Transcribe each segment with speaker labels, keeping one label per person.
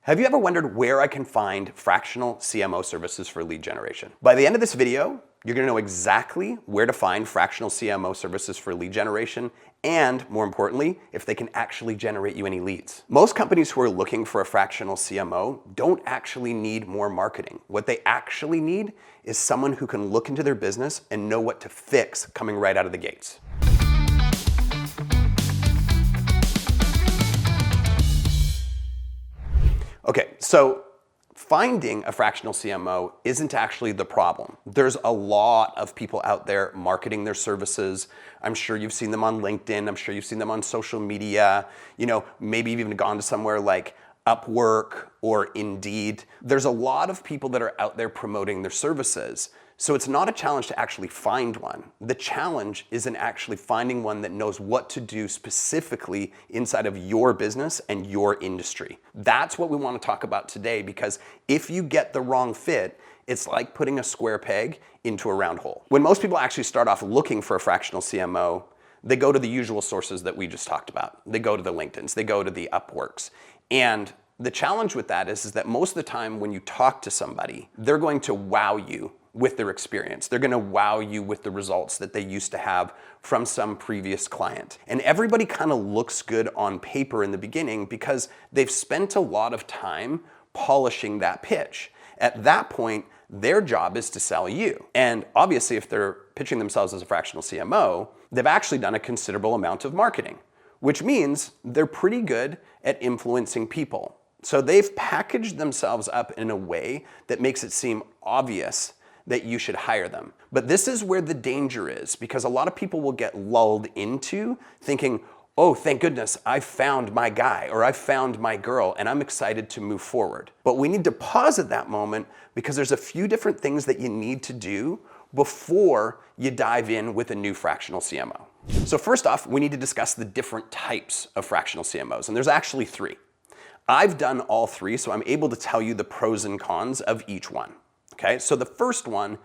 Speaker 1: Have you ever wondered where I can find fractional CMO services for lead generation? By the end of this video, you're gonna know exactly where to find fractional CMO services for lead generation and, more importantly, if they can actually generate you any leads. Most companies who are looking for a fractional CMO don't actually need more marketing. What they actually need is someone who can look into their business and know what to fix coming right out of the gates. Okay, so finding a fractional CMO isn't actually the problem. There's a lot of people out there marketing their services. I'm sure you've seen them on LinkedIn. I'm sure you've seen them on social media. Maybe you've even gone to somewhere like Upwork or Indeed. There's a lot of people that are out there promoting their services. So it's not a challenge to actually find one. The challenge is in actually finding one that knows what to do specifically inside of your business and your industry. That's what we want to talk about today, because if you get the wrong fit, it's like putting a square peg into a round hole. When most people actually start off looking for a fractional CMO, they go to the usual sources that we just talked about. They go to the LinkedIns, they go to the Upworks. And the challenge with that is that most of the time when you talk to somebody, they're going to wow you with their experience. They're gonna wow you with the results that they used to have from some previous client. And everybody kind of looks good on paper in the beginning because they've spent a lot of time polishing that pitch. At that point, their job is to sell you. And obviously, if they're pitching themselves as a fractional CMO, they've actually done a considerable amount of marketing, which means they're pretty good at influencing people. So they've packaged themselves up in a way that makes it seem obvious that you should hire them. But this is where the danger is, because a lot of people will get lulled into thinking, oh, thank goodness, I found my guy or I found my girl and I'm excited to move forward. But we need to pause at that moment because there's a few different things that you need to do before you dive in with a new fractional CMO. So first off, we need to discuss the different types of fractional CMOs, and there's actually three. I've done all three, so I'm able to tell you the pros and cons of each one. Okay, so the first one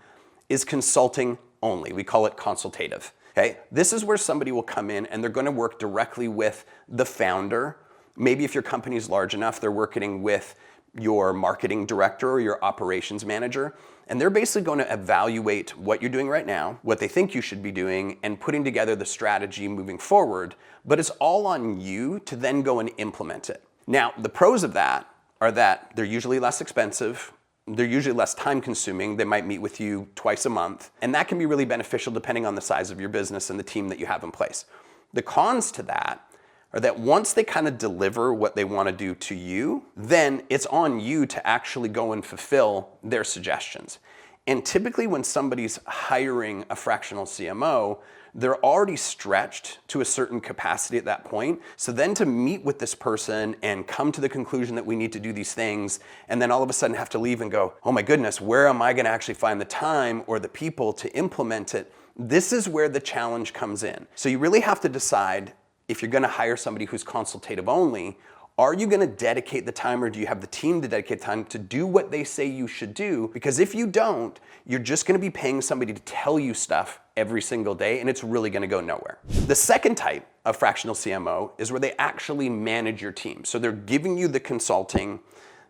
Speaker 1: is consulting only. We call it consultative. Okay, this is where somebody will come in and they're going to work directly with the founder. Maybe if your company is large enough, they're working with your marketing director or your operations manager, and they're basically going to evaluate what you're doing right now, what they think you should be doing, and putting together the strategy moving forward. But it's all on you to then go and implement it. Now, the pros of that are that they're usually less expensive. They're usually less time consuming. They might meet with you twice a month. And that can be really beneficial depending on the size of your business and the team that you have in place. The cons to that are that once they kind of deliver what they want to do to you, then it's on you to actually go and fulfill their suggestions. And typically when somebody's hiring a fractional CMO, they're already stretched to a certain capacity at that point. So then to meet with this person and come to the conclusion that we need to do these things, and then all of a sudden have to leave and go, oh my goodness, where am I gonna actually find the time or the people to implement it? This is where the challenge comes in. So you really have to decide, if you're gonna hire somebody who's consultative only, are you gonna dedicate the time, or do you have the team to dedicate time to do what they say you should do? Because if you don't, you're just gonna be paying somebody to tell you stuff every single day, and it's really gonna go nowhere. The second type of fractional CMO is where they actually manage your team. So they're giving you the consulting,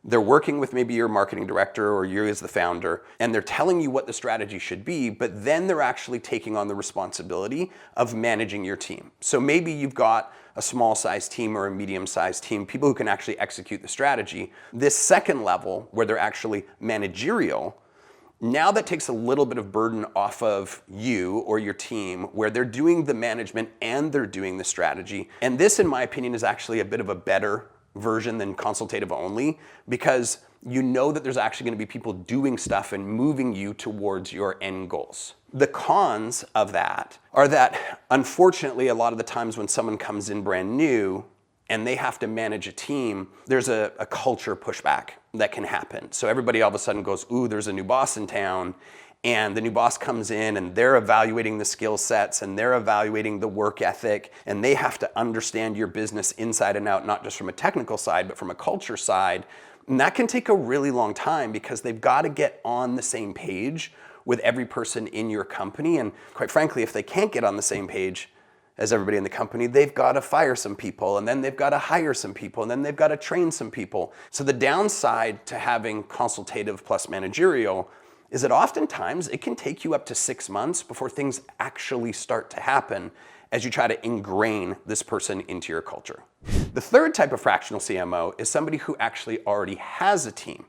Speaker 1: they're working with maybe your marketing director or you as the founder, and they're telling you what the strategy should be, but then they're actually taking on the responsibility of managing your team. So maybe you've got a small size team or a medium sized team, people who can actually execute the strategy. This second level, where they're actually managerial, now that takes a little bit of burden off of you or your team, where they're doing the management and they're doing the strategy. And this, in my opinion, is actually a bit of a better version than consultative only, because you know that there's actually going to be people doing stuff and moving you towards your end goals. The cons of that are that, unfortunately, a lot of the times when someone comes in brand new and they have to manage a team, there's a culture pushback that can happen. So everybody all of a sudden goes, ooh, there's a new boss in town, and the new boss comes in and they're evaluating the skill sets and they're evaluating the work ethic, and they have to understand your business inside and out, not just from a technical side, but from a culture side. And that can take a really long time because they've got to get on the same page with every person in your company. And quite frankly, if they can't get on the same page, as everybody in the company, they've got to fire some people, and then they've got to hire some people, and then they've got to train some people. So the downside to having consultative plus managerial is that oftentimes it can take you up to 6 months before things actually start to happen as you try to ingrain this person into your culture. The third type of fractional CMO is somebody who actually already has a team.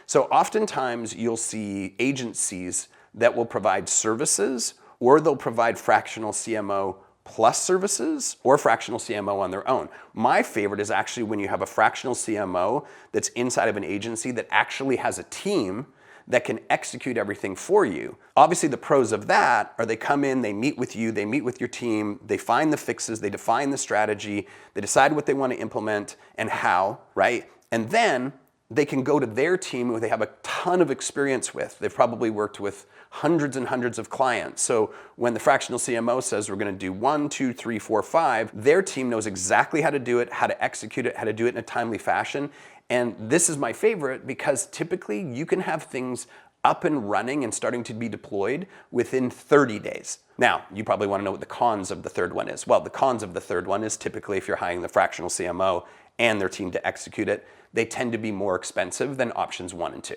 Speaker 1: So oftentimes you'll see agencies that will provide services, or they'll provide fractional CMO plus services, or fractional CMO on their own. My favorite is actually when you have a fractional CMO that's inside of an agency that actually has a team that can execute everything for you. Obviously, the pros of that are they come in, they meet with you, they meet with your team, they find the fixes, they define the strategy, they decide what they want to implement and how, right? And then they can go to their team who they have a ton of experience with. They've probably worked with hundreds and hundreds of clients. So when the fractional CMO says we're going to do 1, 2, 3, 4, 5, their team knows exactly how to do it, how to execute it, how to do it in a timely fashion. And this is my favorite because typically you can have things up and running and starting to be deployed within 30 days. Now, you probably want to know what the cons of the third one is. Well, the cons of the third one is typically if you're hiring the fractional CMO and their team to execute it, they tend to be more expensive than options 1 and 2.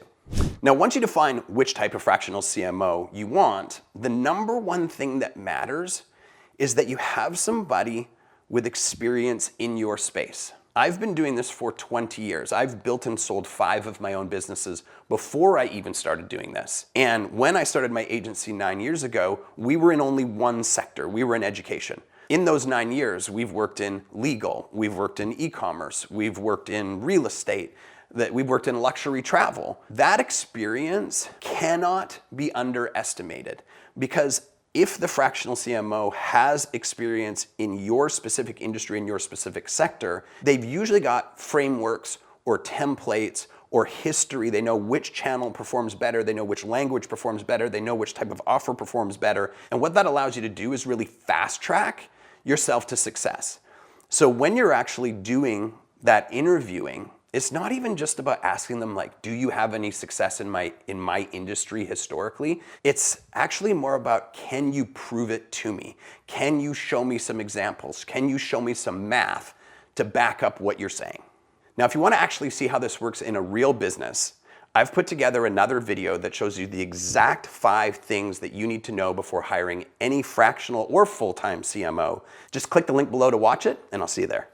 Speaker 1: Now, once you define which type of fractional CMO you want, the number one thing that matters is that you have somebody with experience in your space. I've been doing this for 20 years. I've built and sold 5 of my own businesses before I even started doing this. And when I started my agency 9 years ago, we were in only one sector. We were in education. In those 9 years, we've worked in legal, we've worked in e-commerce, we've worked in real estate, we've worked in luxury travel. That experience cannot be underestimated because if the fractional CMO has experience in your specific industry, in your specific sector, they've usually got frameworks or templates or history. They know which channel performs better, they know which language performs better, they know which type of offer performs better. And what that allows you to do is really fast track yourself to success. So when you're actually doing that interviewing, it's not even just about asking them like, do you have any success in my industry historically? It's actually more about, can you prove it to me? Can you show me some examples? Can you show me some math to back up what you're saying? Now, if you want to actually see how this works in a real business, I've put together another video that shows you the exact 5 things that you need to know before hiring any fractional or full-time CMO. Just click the link below to watch it, and I'll see you there.